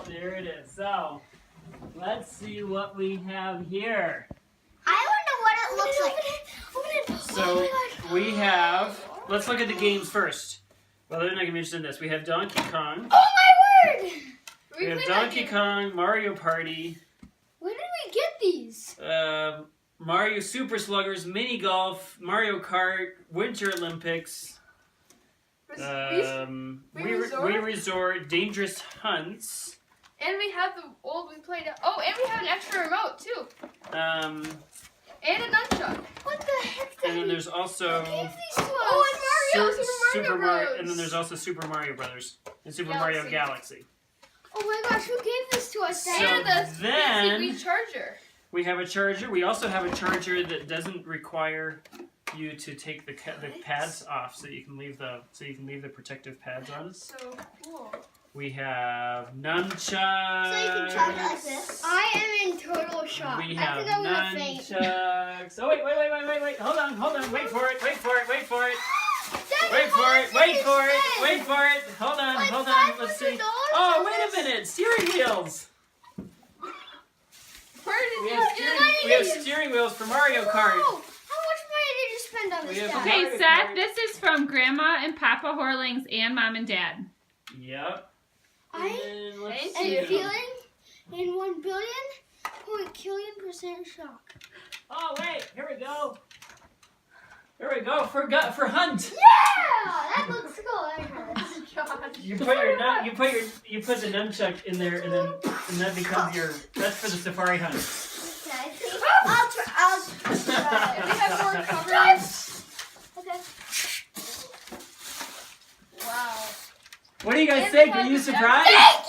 There it is. So, let's see what we have here. I wonder what it looks like. Open it. So, we have, let's look at the games first. Well, they're not going to be interested in this. We have Donkey Kong. Oh my word! We have Donkey Kong, Mario Party, Where did we get these? Mario Super Sluggers, Mini Golf, Mario Kart, Winter Olympics, Wii Resort, Dangerous Hunts. And we have the old we played. Oh, and we have an extra remote too. And And a nunchuck. What the heck? then there's also Who gave these to us? Oh, and Mario, Super Mario Bros. and then there's also Super Mario Brothers and Super Mario Galaxy. Oh my gosh, who gave this to us? So And the then- Wii charger. We have a charger. We also have a charger that doesn't require you to take the pads off, so you can leave the protective pads on. So cool. We have nunchucks. So you can charge it like this. I am in total shock. We I have think I'm gonna faint. nunchucks. Oh wait! Hold on! Wait for it! Dad, Wait for it! Hold Like on! Let's see. $500 Oh, for wait a this? minute! Steering wheels. Where did We you have get we have steering wheels for Mario Kart. Oh, how much money did you spend on We this? have- Dad? Okay, Seth, this is from Grandma and Papa Horlings and Mom and Dad. Yep. I And let's Thank see. am feeling in 1 billion% shock. Oh wait! Here we go. For Hunt. Yeah, that looks good. You put the nunchuck in there, and that becomes that's for the Safari Hunt. Okay, I'll try. And we have more covers. Okay. Wow. What do you guys And think? we Are have you the surprised? Thank